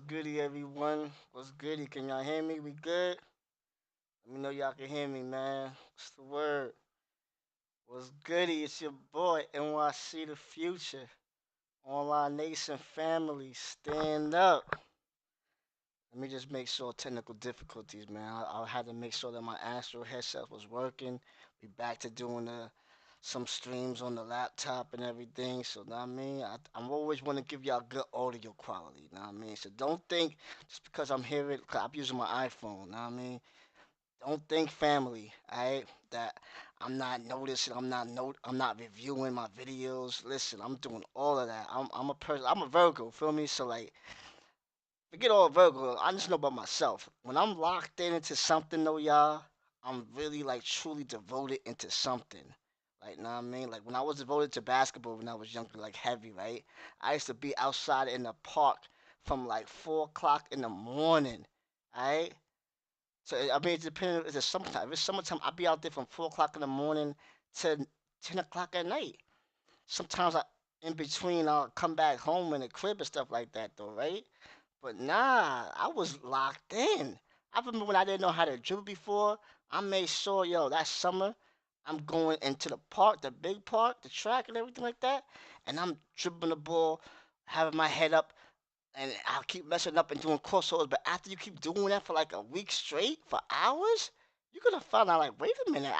goody, everyone? What's goody? Can y'all hear me? We good? Let me know y'all can hear me, man. What's the word? What's goody? It's your boy, NYC the Future. Online Nation family, stand up. Let me just make sure technical difficulties, man. I had to make sure that my Astro headset was working. We back to doing some streams on the laptop and everything. So, know what I mean? I'm always want to give y'all good audio quality, know what I mean? So, don't think just because I'm hearing, cause I'm using my iPhone, know what I mean? Don't think family, alright? That I'm not noticing, I'm not reviewing my videos. Listen, I'm doing all of that. I'm a person, I'm a Virgo, feel me? So, like, forget all Virgo. I just know about myself. When I'm locked into something, though, y'all, I'm really like truly devoted into something. Like, know what I mean? Like when I was devoted to basketball when I was younger, like heavy, right? I used to be outside in the park from like 4 o'clock in the morning. Alright? So I mean, it depends. If it's summertime. If it's summertime, I'll be out there from 4 o'clock in the morning to 10 o'clock at night. Sometimes in between, I'll come back home in the crib and stuff like that, though, right? But nah, I was locked in. I remember when I didn't know how to dribble before. I made sure, yo, that summer, I'm going into the park, the big park, the track, and everything like that, and I'm dribbling the ball, having my head up, and I'll keep messing up and doing crossovers. But after you keep doing that for like a week straight, for hours, you're gonna find out, like, wait a minute,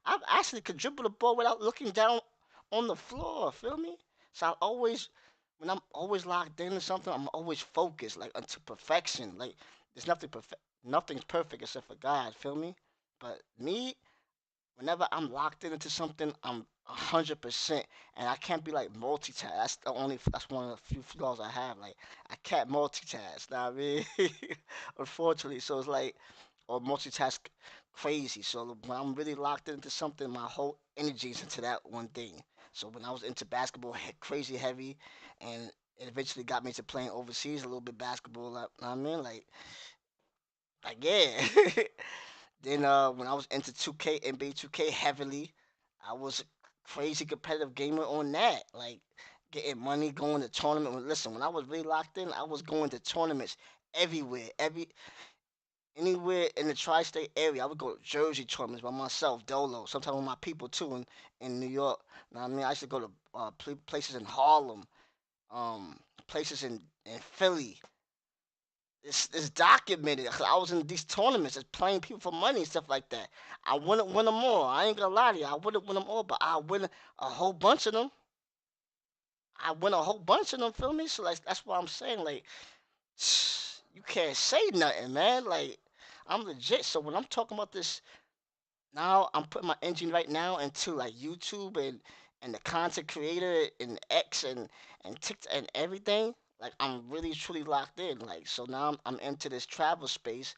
I actually could dribble the ball without looking down on the floor. Feel me? So I always when I'm always locked into something, I'm always focused, like unto perfection. Like there's nothing's perfect except for God. Feel me? But me, whenever I'm locked into something, I'm 100%, and I can't be like multitask. That's one of the few flaws I have. Like I can't multitask. Know what I mean? Unfortunately, so it's like or multitask crazy. So when I'm really locked into something, my whole energy is into that one thing. So when I was into basketball, crazy heavy, and it eventually got me to playing overseas a little bit basketball. Like, know what I mean, like yeah. Then when I was into 2K, NBA 2K heavily, I was a crazy competitive gamer on that. Like getting money, going to tournament. Listen, when I was really locked in, I was going to tournaments everywhere, anywhere in the tri-state area. I would go to Jersey tournaments by myself, dolo. Sometimes with my people too in New York. Know what I mean, I used to go to places in Harlem, places in Philly. It's documented. 'Cause I was in these tournaments, just playing people for money and stuff like that. I wouldn't win them all. I ain't gonna lie to you. I wouldn't win them all, but I win a whole bunch of them. I win a whole bunch of them. Feel me? So like that's why I'm saying like you can't say nothing, man. Like I'm legit. So when I'm talking about this now, I'm putting my engine right now into like YouTube and the content creator and X and TikTok and everything. Like I'm really truly locked in. Like so now I'm into this travel space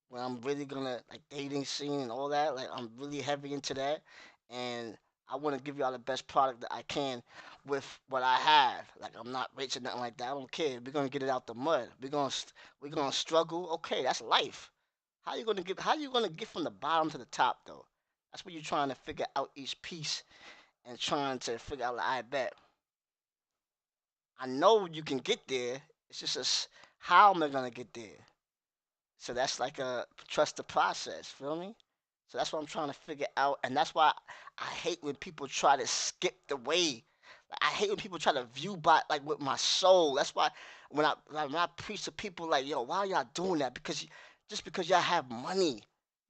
where I'm really gonna like dating scene and all that. Like I'm really heavy into that, and I want to give y'all the best product that I can with what I have. Like I'm not rich or nothing like that. I don't care. We're gonna get it out the mud. We're gonna struggle. Okay, that's life. How you gonna get from the bottom to the top though? That's what you're trying to figure out each piece and trying to figure out. Like, I bet I know you can get there. It's just how am I gonna get there? So that's like a trust the process. Feel me? So that's what I'm trying to figure out, and that's why I hate when people try to skip the way. Like, I hate when people try to view bot like with my soul. That's why when I preach to people like, yo, why y'all doing that? Just because y'all have money,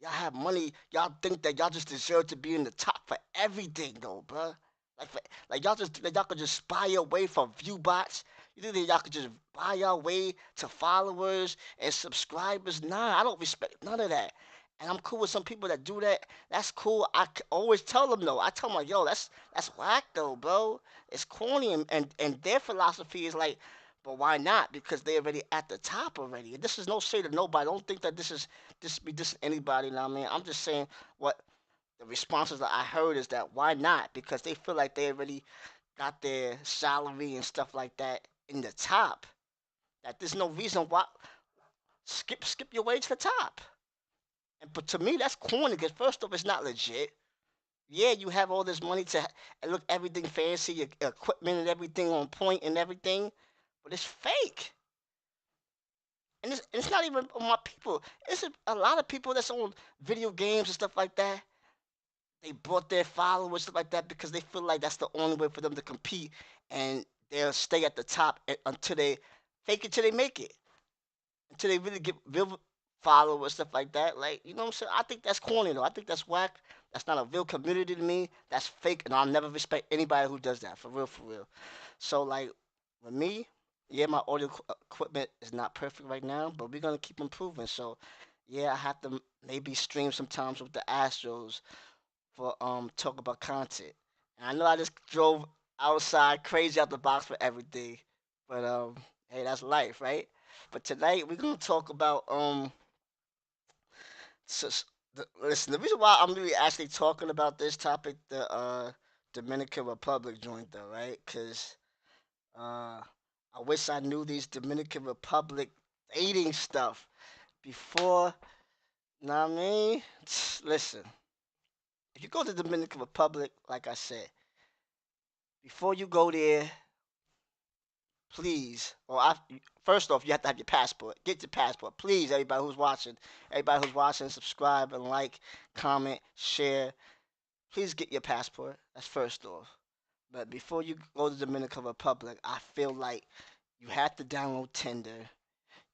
y'all think that y'all just deserve to be in the top for everything, though, bruh. Like y'all could just buy your way from view bots. You think that y'all could just buy your way to followers and subscribers? Nah, I don't respect none of that. And I'm cool with some people that do that. That's cool. Always tell them though. I tell them like, yo, that's whack though, bro. It's corny, and their philosophy is like, but why not? Because they're already at the top already. And this is no shade to nobody. Don't think that this be dissing anybody. You know what I mean? I'm just saying what the responses that I heard is that why not? Because they feel like they already got their salary and stuff like that in the top. That there's no reason why skip your way to the top. But to me, that's corny. Because first off, it's not legit. Yeah, you have all this money to look everything fancy, your equipment and everything on point and everything, but it's fake. And it's not even my people. It's a lot of people that's on video games and stuff like that. They brought their followers stuff like that because they feel like that's the only way for them to compete, and they'll stay at the top until they fake it till they make it, until they really get real followers stuff like that. Like, you know what I'm saying? I think that's corny though. I think that's whack. That's not a real community to me. That's fake, and I'll never respect anybody who does that. For real, for real. So like with me, yeah, my audio equipment is not perfect right now, but we're gonna keep improving. So yeah, I have to maybe stream sometimes with the Astros for talk about content. And I know I just drove outside crazy out the box for everything, but hey, that's life, right? But tonight we're gonna talk about listen, the reason why I'm really actually talking about this topic, the Dominican Republic joint though, right? Cause uh I wish I knew these Dominican Republic dating stuff before. Know what I mean? Listen, if you go to the Dominican Republic, like I said, before you go there, please, first off, you have to have your passport. Get your passport, please. Everybody who's watching, subscribe and like, comment, share. Please get your passport. That's first off. But before you go to the Dominican Republic, I feel like you have to download Tinder.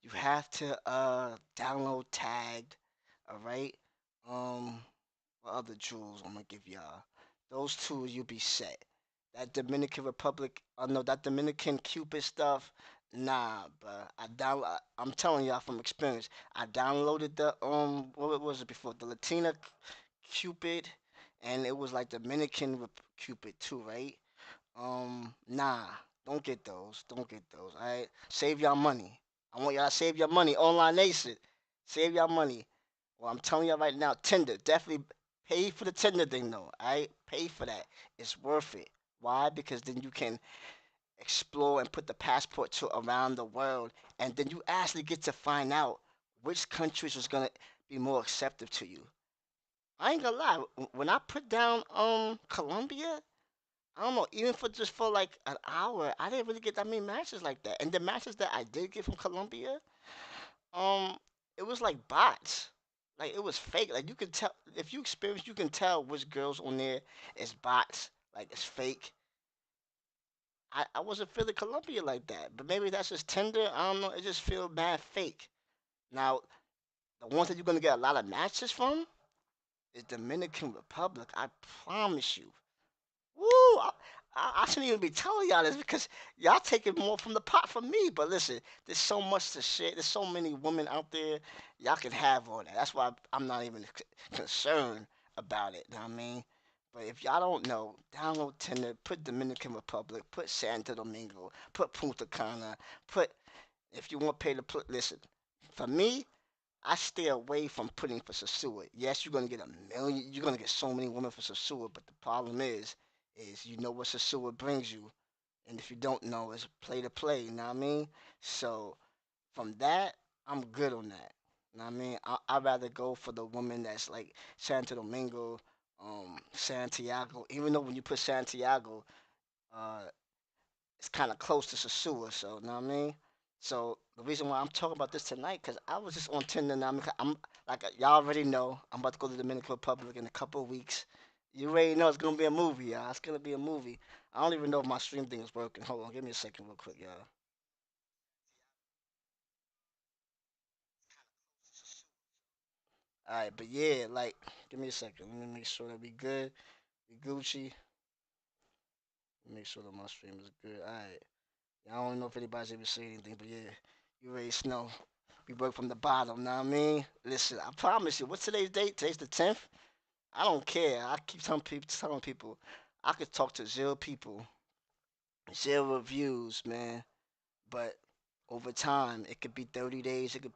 You have to download Tagged. All right. Um, what other jewels I'm gonna give y'all? Those two, you'll be set. That Dominican Republic, no, that Dominican Cupid stuff, nah, but I'm telling y'all from experience. I downloaded the what was it before? The Latina Cupid, and it was like Dominican Cupid too, right? Nah, don't get those. Don't get those. All right, save y'all money. I want y'all to save your money. Online Nation, save y'all money. Well, I'm telling you right now, Tinder, definitely pay for the Tinder thing though. Alright? Pay for that. It's worth it. Why? Because then you can explore and put the passport to around the world, and then you actually get to find out which countries is gonna be more acceptive to you. I ain't gonna lie, when I put down Colombia, I don't know, even for just for like an hour, I didn't really get that many matches like that. And the matches that I did get from Colombia, um, it was like bots. Like it was fake. Like you can tell if you experience, you can tell which girls on there is bots. Like it's fake. I wasn't feeling Colombia like that, but maybe that's just Tinder. I don't know. It just feels mad fake. Now the ones that you're gonna get a lot of matches from is Dominican Republic. I promise you. Woo! I shouldn't even be telling y'all this because y'all taking more from the pot from me. But listen, there's so much to share. There's so many women out there. Y'all can have all that. That's why I'm not even concerned about it. Know what I mean? But if y'all don't know, download Tinder, put Dominican Republic, put Santo Domingo, put Punta Cana, put if you want to pay the listen. For me, I stay away from putting for Sasua. Yes, you're gonna get a million. You're gonna get so many women for Sasua, but the problem is you know what Sasua brings you, and if you don't know, it's play to play. You know what I mean? So from that, I'm good on that. You know what I mean? I'd rather go for the woman that's like Santo Domingo, Santiago. Even though when you put Santiago, uh, it's kind of close to Sasua, so you know what I mean. So the reason why I'm talking about this tonight, cause I was just on Tinder now. I'm like y'all already know, I'm about to go to the Dominican Republic in a couple of weeks. You already know it's gonna be a movie, y'all. It's gonna be a movie. I don't even know if my stream thing is working. Hold on, give me a second, real quick, y'all. All right, but yeah, like, give me a second. Let me make sure that we good. We Gucci. Make sure that my stream is good. All right. I don't know if anybody's ever seen anything, but yeah, you already know. We work from the bottom, know what I mean? Listen, I promise you, what's today's date? Today's the 10th? I don't care. I keep telling people, I could talk to zero people, zero reviews, man. But over time, it could be 30 days, it could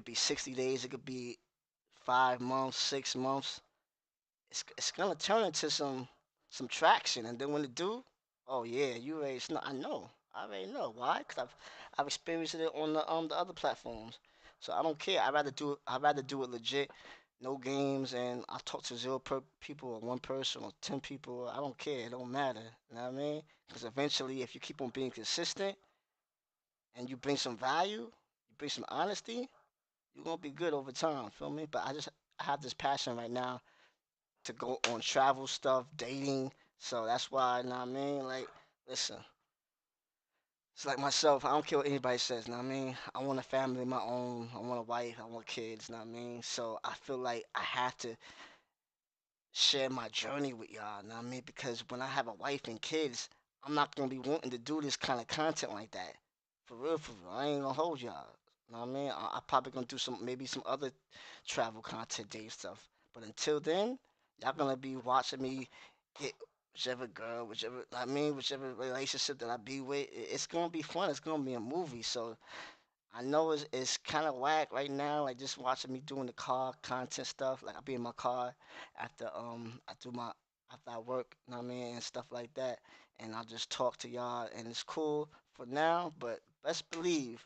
be 60 days, it could be 5 months, 6 months. It's gonna turn into some traction, and then when it do, oh yeah, you already know. I know. I already know. Why? Cause I've experienced it on the other platforms. So I don't care. I'd rather do it legit, no games, and I talk to zero people or one person or 10 people. I don't care. It don't matter. You know what I mean? Because eventually, if you keep on being consistent and you bring some value, bring some honesty, you're gonna be good over time. Feel me? But I have this passion right now to go on travel stuff, dating. So that's why, you know what I mean? Like, listen, it's like myself. I don't care what anybody says. You know what I mean? I want a family of my own. I want a wife. I want kids. You know what I mean? So I feel like I have to share my journey with y'all. You know what I mean? Because when I have a wife and kids, I'm not gonna be wanting to do this kind of content like that. For real, for real. I ain't gonna hold y'all. You know what I mean? I probably gonna do maybe some other travel content day stuff. But until then, y'all gonna be watching me get whichever girl, whichever relationship that I be with. It's gonna be fun. It's gonna be a movie. So I know it's kind of whack right now, like just watching me doing the car content stuff. Like I be in my car after I do my after I work, you know what I mean, and stuff like that, and I'll just talk to y'all, and it's cool for now. But best believe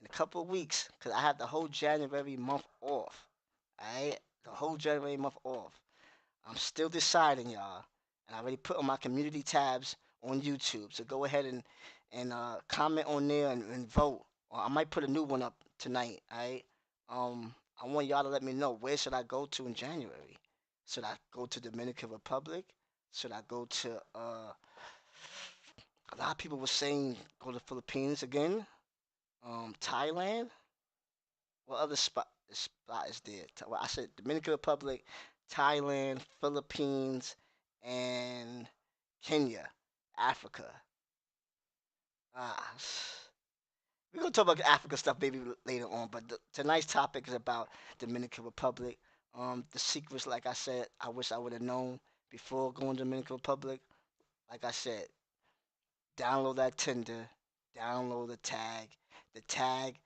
in a couple of weeks, cause I have the whole January month off. Alright, the whole January month off. I'm still deciding, y'all, and I already put on my community tabs on YouTube. So go ahead and comment on there and vote. Or I might put a new one up tonight. Alright. I want y'all to let me know where should I go to in January. Should I go to Dominican Republic? Should I go to a lot of people were saying go to Philippines again. Thailand. What other spot is there? Well, I said Dominican Republic, Thailand, Philippines, and Kenya, Africa. Ah, we're gonna talk about Africa stuff maybe later on, but tonight's topic is about Dominican Republic. The secrets, like I said, I wish I would have known before going to Dominican Republic. Like I said, download that Tinder, download the tag. The tag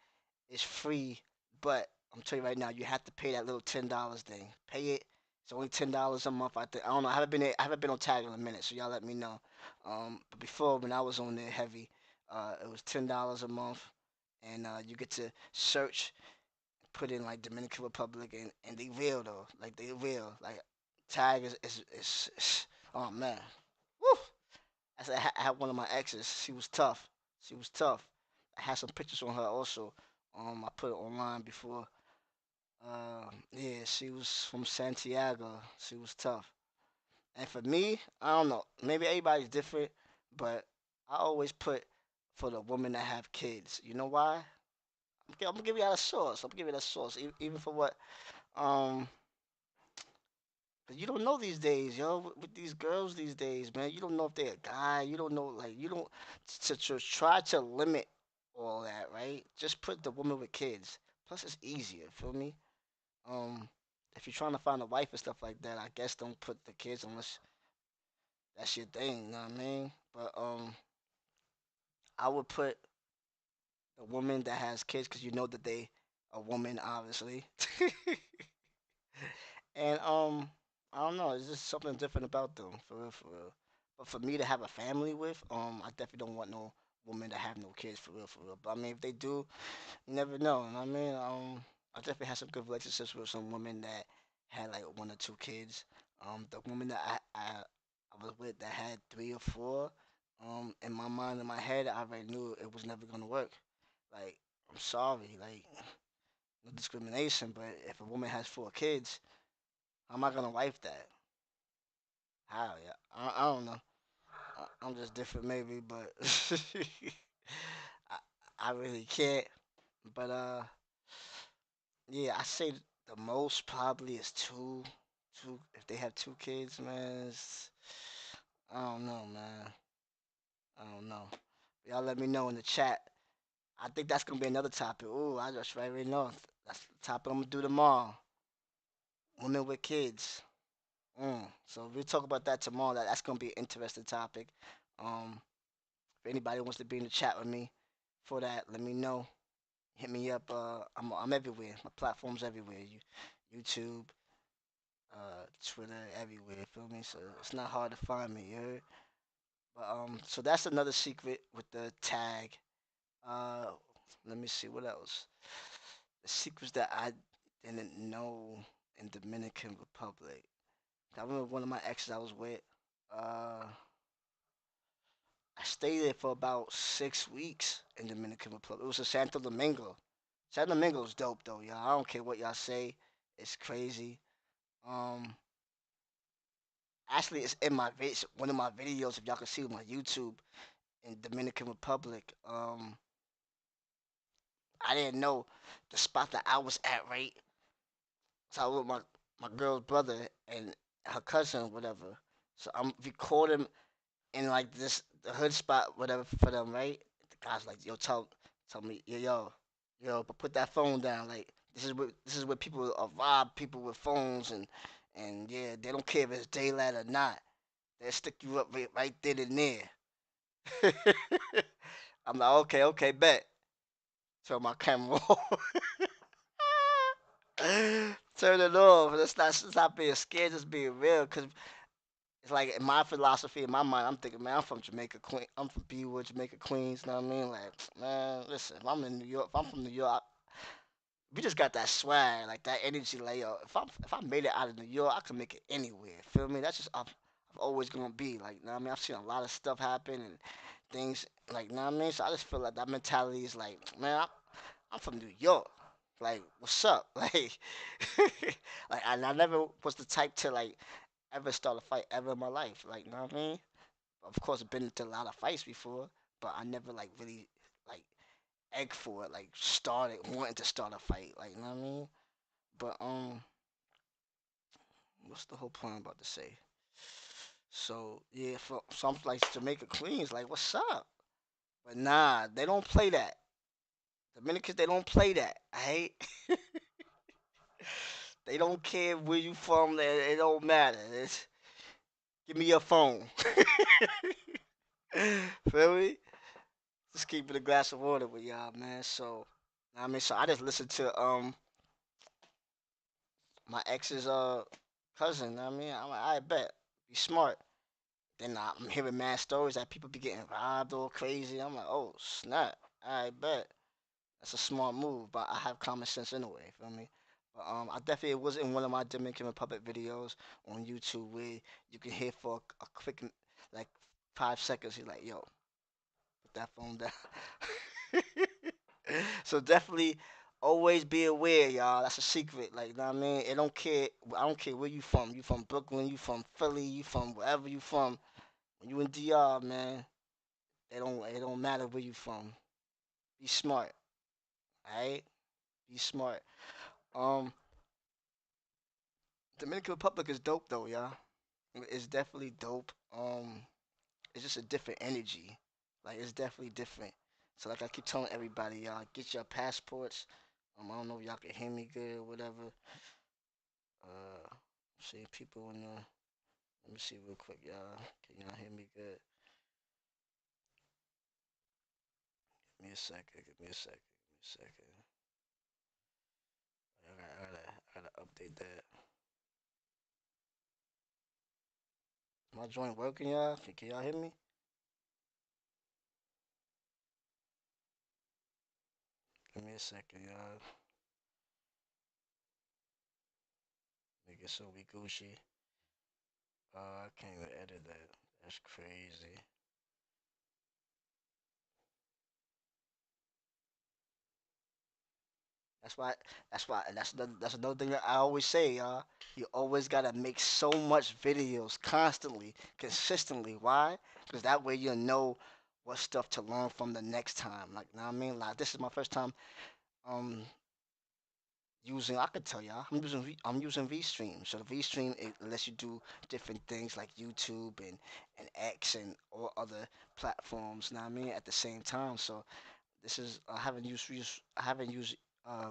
is free, but I'm telling you right now, you have to pay that little $10 thing. Pay it. It's only $10 a month. I think I don't know. I haven't been on tag in a minute, so y'all let me know. But before when I was on there heavy, it was $10 a month, and you get to search, put in like Dominican Republic, and they real though. Like they real. Like tag is oh man, woo. I said I had one of my exes. She was tough. She was tough. I had some pictures on her also. I put it online before. Yeah, she was from Santiago. She was tough. And for me, I don't know. Maybe everybody's different, but I always put for the women that have kids. You know why? I'm gonna give you that sauce. I'm gonna give you that sauce, even for what. Um, 'Cause you don't know these days, yo. With these girls these days, man, you don't know if they're a guy. You don't know, like, you don't to try to limit all that, right? Just put the woman with kids. Plus, it's easier. Feel me? Um, if you're trying to find a wife and stuff like that, I guess don't put the kids unless that's your thing. You know what I mean? But I would put the woman that has kids because you know that they a woman, obviously. And I don't know, it's just something different about them, for real, for real. But for me to have a family with, I definitely don't want no woman to have no kids, for real, for real. But I mean, if they do, you never know. You know what I mean? I definitely had some good relationships with some women that had like one or two kids. The woman that I was with that had three or four, in my mind, in my head, I already knew it was never gonna work. Like, I'm sorry, like, no discrimination, but if a woman has four kids, how am I gonna wife that? How? Yeah, I don't know. I'm just different, maybe, but I, I really can't. But yeah, I say the most probably is two. Two, if they have two kids, man. I don't know, man. I don't know. Y'all let me know in the chat. I think that's gonna be another topic. Ooh, I just already know. That's the topic I'm gonna do tomorrow. Women with kids. So we'll talk about that tomorrow. That's gonna be an interesting topic. Um, if anybody wants to be in the chat with me for that, let me know. Hit me up. I'm everywhere. My platform's everywhere. YouTube, Twitter, everywhere. Feel me? So it's not hard to find me. You heard? But so that's another secret with the tag. Uh, let me see what else. The secrets that I didn't know in Dominican Republic. I remember one of my exes I was with. Uh, I stayed there for about 6 weeks in Dominican Republic. It was in Santo Domingo. San Domingo's dope though, y'all. I don't care what y'all say. It's crazy. Um, Actually, it's in my one of my videos. If y'all can see on my YouTube in Dominican Republic. I didn't know the spot that I was at, right? So I was with my girl's brother and her cousin, whatever. So I'm recording in like this the hood spot, whatever for them, right? The guy's like, yo, tell me, yo, but put that phone down. Like this is where people rob people with phones and yeah, they don't care if it's daylight or not. They'll stick you up right then and there. I'm like, okay, bet. Turn my camera off. Turn it off. Let's not being scared, just being real. Cause it's like in my philosophy, in my mind, I'm thinking, man, I'm from Jamaica, Queen. I'm from B-Wood, Jamaica, Queens. You know what I mean? Like, man, listen, if I'm in New York, if I'm from New York, we just got that swag, like that energy. Like, yo, if I made it out of New York, I can make it anywhere. Feel me? That's just I've always gonna be. Like, you know what I mean? I've seen a lot of stuff happen and things like, you know what I mean? So I just feel like that mentality is like, man, I'm from New York. Like, what's up? Like I never was the type to like ever start a fight ever in my life. Like, you know what I mean? Of course, I've been into a lot of fights before, but I never like really like egg for it. Like, started wanting to start a fight. Like, you know what I mean? But what's the whole point I'm about to say? So yeah, for some like Jamaica Queens, like, what's up? But nah, they don't play that. Dominicans, they don't play that. I hate. They don't care where you from. It don't matter. Give me your phone. Feel me? Just keep it a glass of water with y'all, man. So, I mean, so I just listened to my ex's cousin. I mean, I'm like, I bet be smart. Then I'm hearing mad stories that people be getting robbed all crazy. I'm like, oh snap! I bet that's a smart move, but I have common sense anyway. Feel me? But I definitely it was in one of my Dominican Republic videos on YouTube where you can hear for a quick like 5 seconds. He's like, yo, put that phone down. So definitely always be aware, y'all. That's a secret. Like, you know what I mean? It don't care. I don't care where you from. You from Brooklyn? You from Philly? You from wherever you from? When you in DR, man, it don't matter where you from. Be smart, alright? Be smart. Um, Dominican Republic is dope though, y'all. It's definitely dope. It's just a different energy. Like, it's definitely different. So like I keep telling everybody, y'all, get your passports. I don't know if y'all can hear me good or whatever. See people in the. Let me see real quick, y'all. Can y'all hear me good? Give me a second. Give me a second. Give me a second. I gotta update that. My joint working, y'all? Can y'all hear me? Give me a second, y'all. Make it so we Gucci. I can't even edit that. That's crazy. That's why. That's why. That's another thing that I always say, y'all. You always gotta make so much videos constantly, consistently. Why? Because that way you'll know what stuff to learn from the next time. Like, you know what I mean? Like, this is my first time um using. I could tell y'all. I'm using VStream. So the VStream it lets you do different things like YouTube and X and all other platforms. Know what I mean? At the same time. So this is I haven't used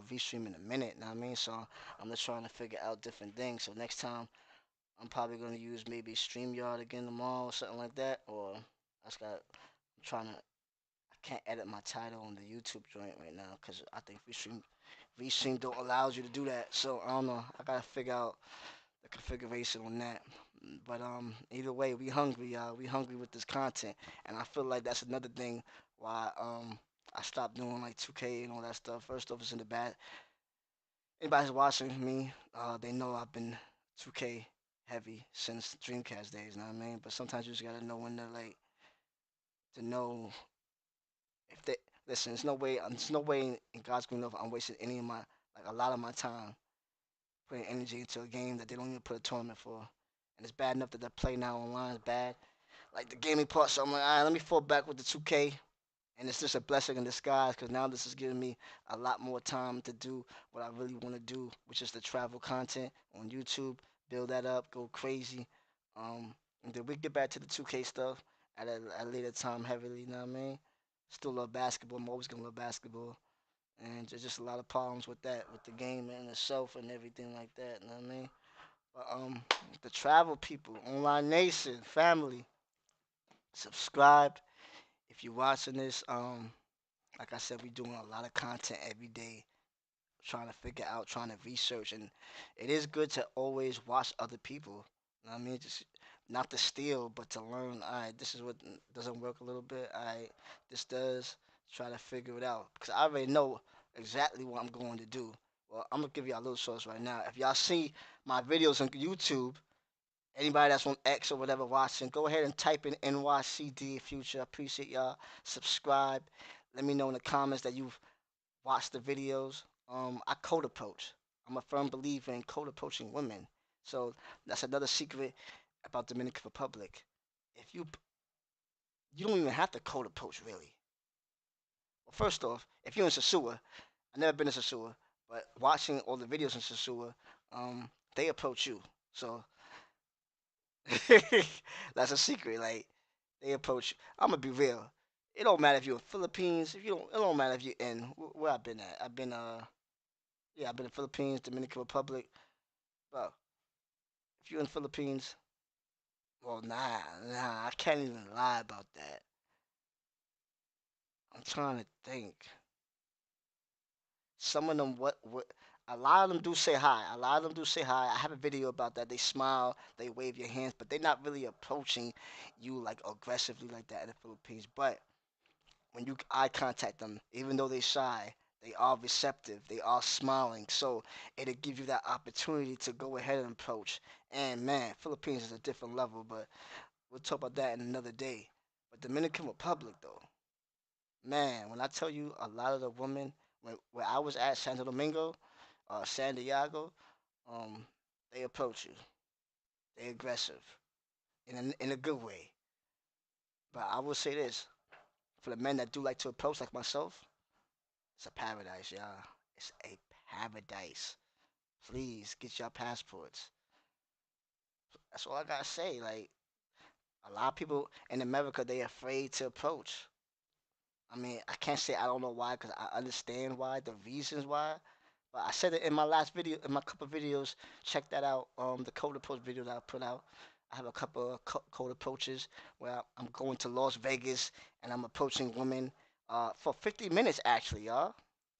VStream in a minute. Know what I mean? So I'm just trying to figure out different things. So next time I'm probably gonna use maybe StreamYard again tomorrow or something like that. Or I just got I'm trying to. I can't edit my title on the YouTube joint right now because I think VStream don't allow you to do that. So I don't know. I gotta figure out the configuration on that. But either way, we hungry, y'all. We hungry with this content, and I feel like that's another thing why I stopped doing like 2K and all that stuff. First off, it's in the bad. Anybody's watching me, they know I've been 2K heavy since Dreamcast days. You know what I mean? But sometimes you just gotta know when to like to know if they Listen, there's no way in God's green earth I'm wasting any of my, like a lot of my time putting energy into a game that they don't even put a tournament for. And it's bad enough that the play now online is bad. Like the gaming part, so I'm like, all right, let me fall back with the 2K. And it's just a blessing in disguise because now this is giving me a lot more time to do what I really want to do, which is the travel content on YouTube, build that up, go crazy. And then we get back to the 2K stuff at a later time heavily, you know what I mean? Still love basketball. I'm always going to love basketball. And there's just a lot of problems with that, with the game and itself and everything like that, you know what I mean? But the travel people, online nation, family, subscribe. If you're watching this, like I said, we doing a lot of content every day, trying to figure out, trying to research, and it is good to always watch other people. You know what I mean? Just not to steal, but to learn. All right, this is what doesn't work a little bit. All right, this does. Try to figure it out because I already know exactly what I'm going to do. Well, I'm gonna give y'all a little source right now. If y'all see my videos on YouTube, anybody that's on X or whatever watching, go ahead and type in NYCD Future. I appreciate y'all. Subscribe. Let me know in the comments that you've watched the videos. I code approach. I'm a firm believer in code approaching women. So that's another secret about Dominican Republic. If you don't even have to code approach really. Well, first off, if you're in Sasua, I've never been in Sasua, but watching all the videos in Sasua, they approach you. So that's a secret. Like they approach. I'm gonna be real. It don't matter if you're in Philippines. If you don't, it don't matter if you're in where I've been at. I've been yeah, I've been in Philippines, Dominican Republic. Bro, if you're in Philippines, well, nah, I can't even lie about that. I'm trying to think. Some of them, a lot of them do say hi. A lot of them do say hi. I have a video about that. They smile, they wave your hands, but they're not really approaching you like aggressively like that in the Philippines. But when you eye contact them, even though they're shy, they are receptive. They are smiling. So it'll give you that opportunity to go ahead and approach. And man, Philippines is a different level, but we'll talk about that in another day. But Dominican Republic, though, man, when I tell you a lot of the women, where I was at Santo Domingo, San Diego, um, they approach you. They aggressive in a good way. But I will say this: for the men that do like to approach, like myself, it's a paradise, y'all. It's a paradise. Please get your passports. That's all I gotta say. Like a lot of people in America, they afraid to approach. I mean, I can't say I don't know why, because I understand why, the reasons why. But I said it in my last video, in my couple videos. Check that out. The code approach video that I put out. I have a couple of code approaches where I'm going to Las Vegas and I'm approaching women for 50 minutes actually, y'all.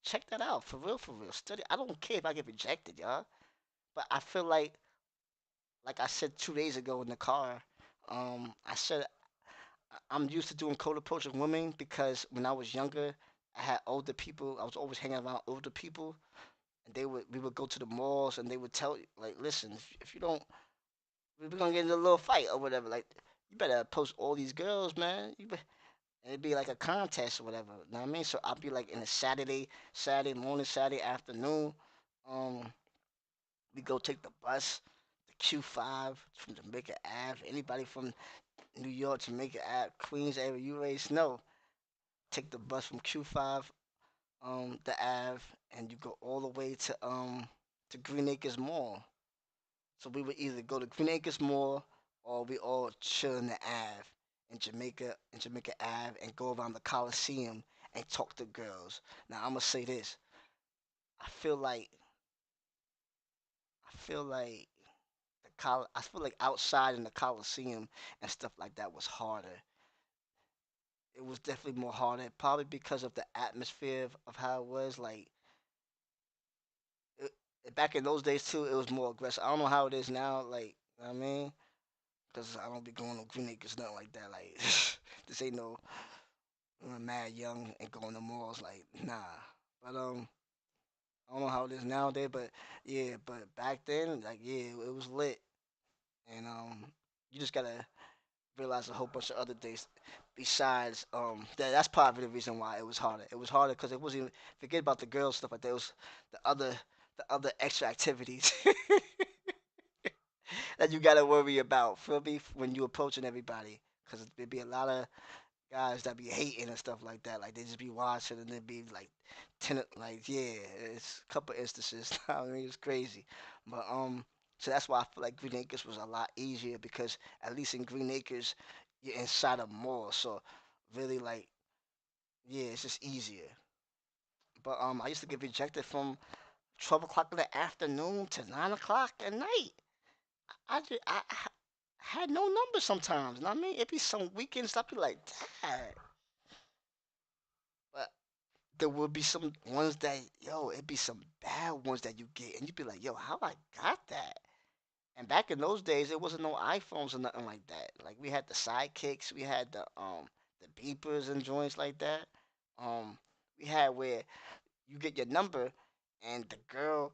Check that out for real, for real. Study. I don't care if I get rejected, y'all. But I feel like I said 2 days ago in the car, I said I'm used to doing cold approach with women because when I was younger, I had older people. I was always hanging around older people, and we would go to the malls, and they would tell you like, listen, if you don't, we're gonna get in a little fight or whatever. Like, you better approach all these girls, man. And it'd be like a contest or whatever. You know what I mean? So I'd be like in a Saturday morning, Saturday afternoon. Um, we go take the bus, the Q5 from Jamaica Ave. Anybody from New York, Jamaica Ave, Queens area, you already know. Take the bus from Q5, the Ave, and you go all the way to Green Acres Mall. So we would either go to Green Acres Mall or we all chill in the Ave in Jamaica Ave, and go around the Coliseum and talk to girls. Now I'm gonna say this: I feel like I feel like I feel like outside in the Coliseum and stuff like that was harder. It was definitely more harder, probably because of the atmosphere of how it was. Like back in those days too, it was more aggressive. I don't know how it is now. Like, you know what I mean, because I don't be going to Green Acres, nothing like that. Like, this ain't no I'm mad young and going to malls. Like, nah. But I don't know how it is nowadays. But yeah, but back then, like, yeah, it was lit. And you just gotta realize a whole bunch of other things. besides that's probably the reason why it was harder. It was harder because it wasn't even, forget about the girl stuff, but there was the other the other extra activities that you gotta worry about. Feel me? When you approaching everybody, because there be a lot of guys that be hating and stuff like that. Like they just be watching and they be like, like yeah, it's a couple instances. I mean, it's crazy, but so that's why I feel like Green Acres was a lot easier because at least in Green Acres, you're inside a mall, so really like yeah, it's just easier. But I used to get rejected from 12 o'clock in the afternoon to 9 o'clock at night. I had no number sometimes. You know what I mean? It'd be some weekends I'd be like, dad. But there would be some ones that, yo, it'd be some bad ones that you get, and you'd be like, yo, how I got that? And back in those days, it wasn't no iPhones or nothing like that. Like we had the sidekicks, we had the beepers and joints like that. Um, we had where you get your number, and the girl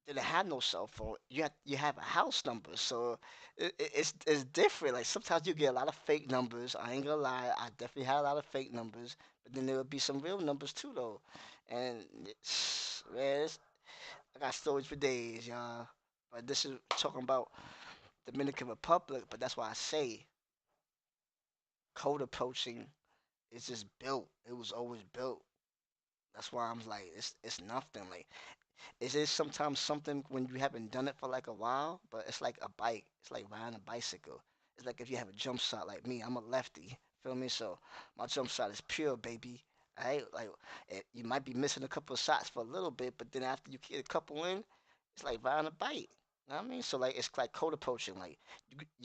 didn't have no cell phone. You have a house number, so it's different. Like sometimes you get a lot of fake numbers. I ain't gonna lie, I definitely had a lot of fake numbers, but then there would be some real numbers too, though. And man, I got stories for days, y'all. But this is talking about Dominican Republic. But that's why I say code approaching is just built. It was always built. That's why I'm like, it's nothing. Like is it sometimes something when you haven't done it for like a while, but it's like a bike. It's like riding a bicycle. It's like if you have a jump shot like me. I'm a lefty. Feel me? So my jump shot is pure, baby. Alright, like you might be missing a couple of shots for a little bit, but then after you get a couple in, it's like riding a bike. You know what I mean? So like it's like code approaching. Like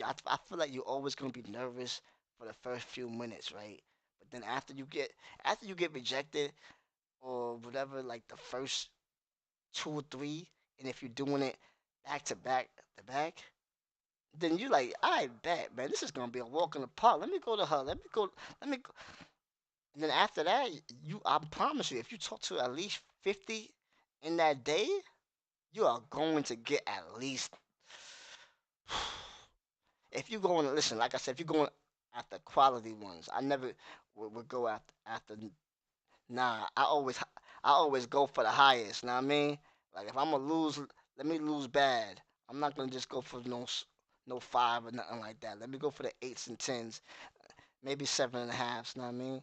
I feel like you're always gonna be nervous for the first few minutes, right? But then after you get rejected or whatever, like the first two or three, and if you're doing it back to back, then you like, I bet, man, this is gonna be a walk in the park. Let me go to her. Let me go. And then after that, I promise you, if you talk to at least 50 in that day, you are going to get at least. If you going to listen, like I said, if you're going after quality ones, I never would go after. Nah, I always go for the highest. Know what I mean? Like if I'm gonna lose, let me lose bad. I'm not gonna just go for no five or nothing like that. Let me go for the eights and tens, maybe seven and a halves. Know what I mean?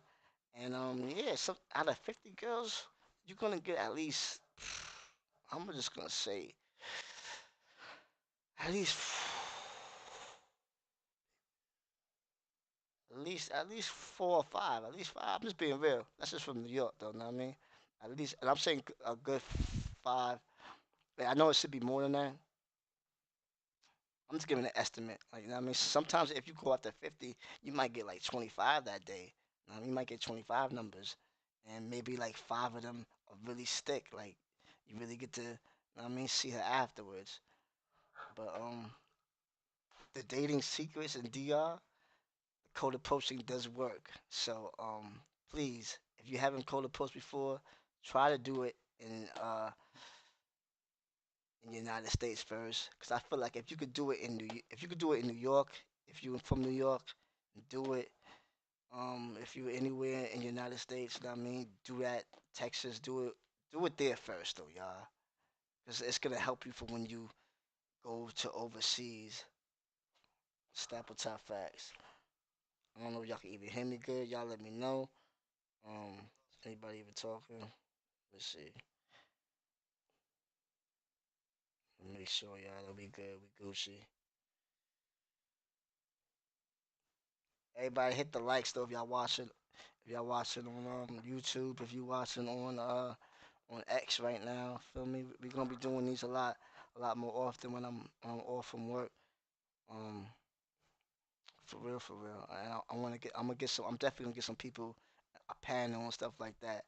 And yeah, so out of 50 girls, you're gonna get at least. I'm just gonna say at least at least four or five. At least five. I'm just being real. That's just from New York, though. Know what I mean? At least, and I'm saying a good five. I know it should be more than that. I'm just giving an estimate. Like, you know what I mean? Sometimes if you go up to 50, you might get like 25 that day. You might get 25 numbers, and maybe like five of them really stick. Like, you really get to, you know what I mean, see her afterwards. But the dating secrets in DR, code approaching does work. So please, if you haven't code approached before, try to do it in the United States first, because I feel like if you could do it in New York, if you're from New York, do it. If you're anywhere in the United States, you know what I mean, do that. Texas, do it there first, though, y'all, because it's gonna help you for when you go to overseas. Staple top facts. I don't know if y'all can even hear me good. Y'all let me know. Anybody even talking? Let's see. Make sure y'all that we good. We Gucci. Everybody hit the likes though if y'all watching. If y'all watching on YouTube, if you watching on X right now, feel me? We're gonna be doing these a lot more often when I'm off from work. Um, for real, for real. I'm gonna get some. I'm definitely gonna get some people a panel and stuff like that.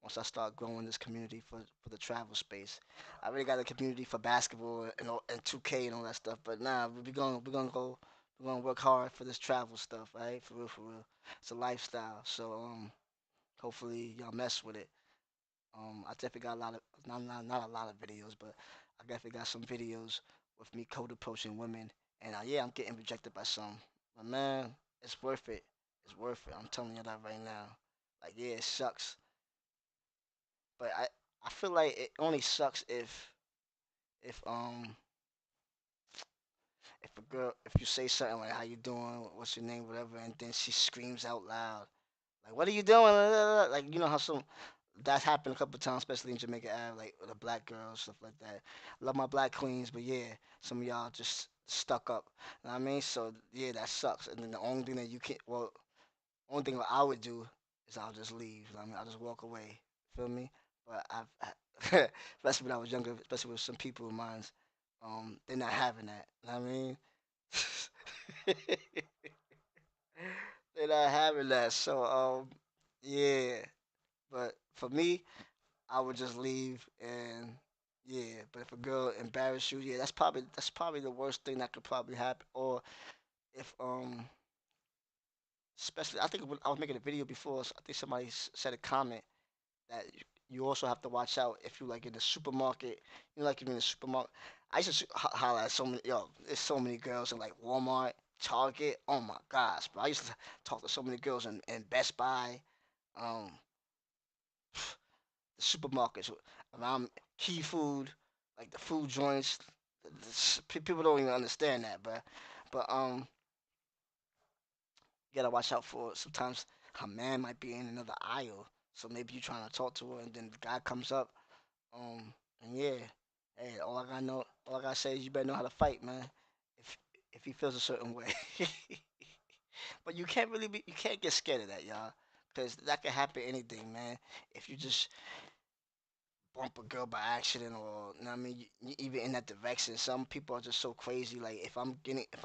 Once I start growing this community for the travel space, I already got a community for basketball and 2K and all that stuff. But nah, we're gonna work hard for this travel stuff, right? For real, for real. It's a lifestyle, so hopefully y'all mess with it. I definitely got a lot of not a lot of videos, but I definitely got some videos with me code approaching women, and yeah, I'm getting rejected by some. But man, it's worth it. It's worth it. I'm telling you that right now. Like, yeah, it sucks, but I feel like it only sucks if if a girl, if you say something like how you doing, what's your name, whatever, and then she screams out loud like, what are you doing? Like, you know how some that's happened a couple times, especially in Jamaica Ave, like with the black girls, stuff like that. Love my black queens, but yeah, some of y'all just stuck up. You know what I mean? So yeah, that sucks. And then the only thing that you can, well, only thing that I would do is I'll just leave. You know what I mean, I'll just walk away. Feel me? But especially when I was younger, especially with some people of mine, they're not having that. You know what I mean? They're not having that. So yeah. But for me, I would just leave and yeah. But if a girl embarrass you, yeah, that's probably the worst thing that could probably happen. Or if especially I think I was making a video before. So I think somebody said a comment that you also have to watch out if you like in the supermarket. You know, like you're in the supermarket. I used to holler at so many yo. There's so many girls in like Walmart, Target. Oh my gosh, bro! I used to talk to so many girls in Best Buy. Um, the supermarkets around key food, like the food joints. People don't even understand that, but you gotta watch out for sometimes her man might be in another aisle, so maybe you trying to talk to her, and then the guy comes up, and yeah, hey, all I gotta say is you better know how to fight, man. If if he feels a certain way, but you can't get scared of that, y'all, because that can happen anything, man. If you just bump a girl by accident or you know what I mean even in that direction some people are just so crazy like if I'm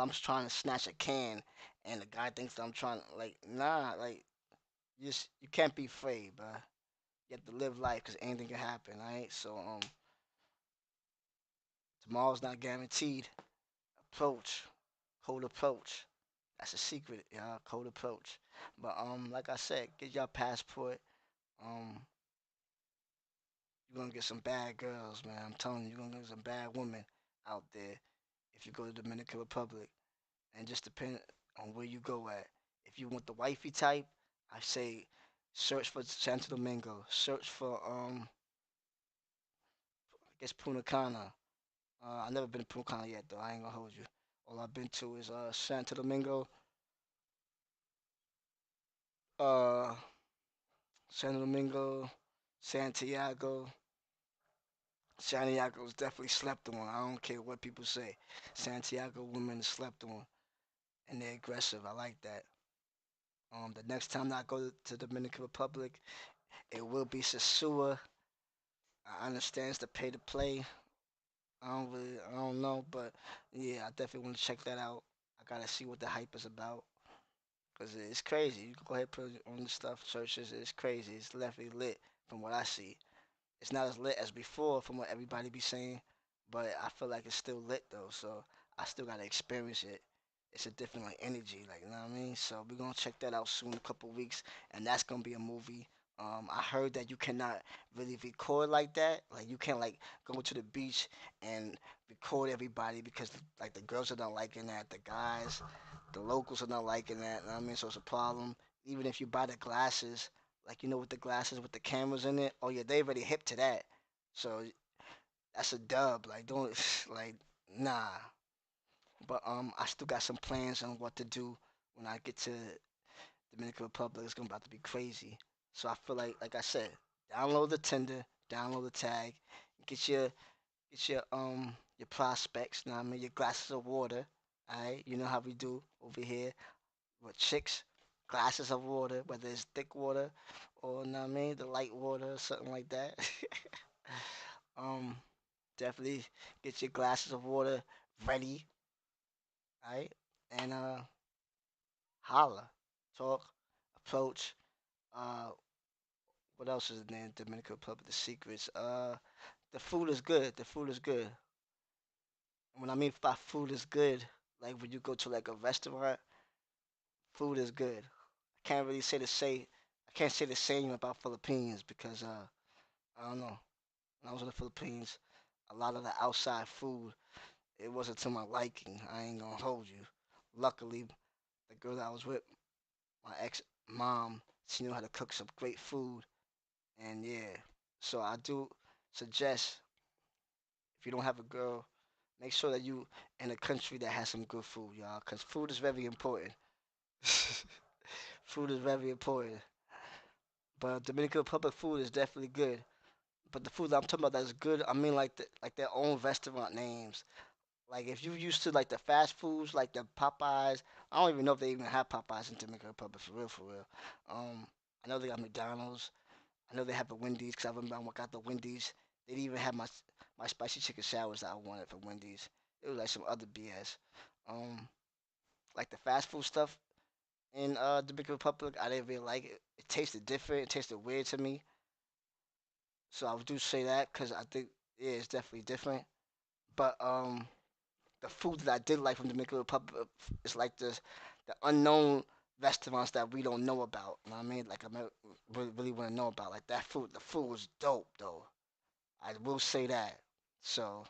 just trying to snatch a can and the guy thinks that I'm trying like nah like you can't be afraid bro you have to live life because anything can happen right so tomorrow's not guaranteed approach cold approach that's a secret y'all cold approach but like I said get your passport um you're gonna get some bad girls man I'm telling you you're gonna get some bad women out there if you go to Dominican Republic, and just depend on where you go at. If you want the wifey type, I say search for Santo Domingo. Search for I guess Punta Cana. I never been to Punta Cana yet though. I ain't gonna hold you. All I've been to is Santo Domingo, uh Santo Domingo, Santiago. Santiago's definitely slept on. I don't care what people say. Santiago women is slept on, and they're aggressive. I like that. The next time that I go to Dominican Republic, it will be Sasua. I understand it's the pay to play. I don't know, but yeah, I definitely want to check that out. I gotta see what the hype is about, cause it's crazy. You can go ahead and put it on the stuff, searches. It's crazy. It's definitely lit from what I see. It's not as lit as before from what everybody be saying, but I feel like it's still lit though. So I still gotta experience it. It's a different like energy, like you know what I mean. So we're gonna check that out soon, a couple weeks, and that's gonna be a movie. I heard that you cannot really record like that. Like you can't like go to the beach and record everybody because like the girls are not liking that, the guys, the locals are not liking that. You know what I mean, so it's a problem. Even if you buy the glasses, like you know with the glasses with the cameras in it. Oh yeah, they already hip to that. So that's a dub. Like don't like nah. But I still got some plans on what to do when I get to Dominican Republic. It's gonna about to be crazy. So I feel like I said, download the Tinder, download the tag, get your your prospects. You know what I mean? Your glasses of water. Alright, you know how we do over here with chicks. Glasses of water, whether it's thick water or you know what I mean, the light water or something like that. um, definitely get your glasses of water ready, alright, and holla, talk, approach. Uh, what else is in there? Dominican Republic, the secrets. The food is good. The food is good. When I mean by food is good, like when you go to like a restaurant, food is good. Can't really I can't say the same about Philippines because I don't know. When I was in the Philippines, a lot of the outside food it wasn't to my liking. I ain't gonna hold you. Luckily, the girl that I was with, my ex mom, she knew how to cook some great food, and yeah. So I do suggest if you don't have a girl, make sure that you in a country that has some good food, y'all, cause food is very important. Food is very important. But Dominican Republic food is definitely good. But the food that I'm talking about that's good, I mean like their own restaurant names. Like if you used to like the fast foods, like the Popeyes, I don't even know if they even have Popeyes in Dominican Republic for real, for real. Um, I know they got McDonald's. I know they have the Wendy's because I remember I got the Wendy's. They didn't even have my spicy chicken showers that I wanted from Wendy's. It was like some other BS. Um, like the fast food stuff in Dominican Republic, I didn't really like it. It tasted different. It tasted weird to me. So I do say that because I think yeah, it's definitely different. But the food that I did like from Dominican Republic is like the unknown restaurants that we don't know about. You know what I mean? Like really want to know about like that food. The food was dope though. I will say that. So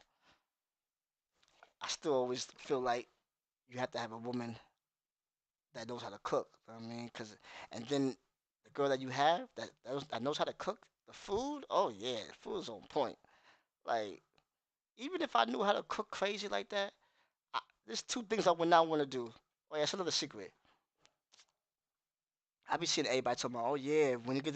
I still always feel like you have to have a woman that knows how to cook. You know what I mean? Cause and then the girl that you have that knows how to cook the food. Oh yeah, the food is on point. Like even if I knew how to cook crazy like that, there's two things I would not want to do. Oh yeah, it's another secret. I be seeing everybody talking about, oh yeah, when you get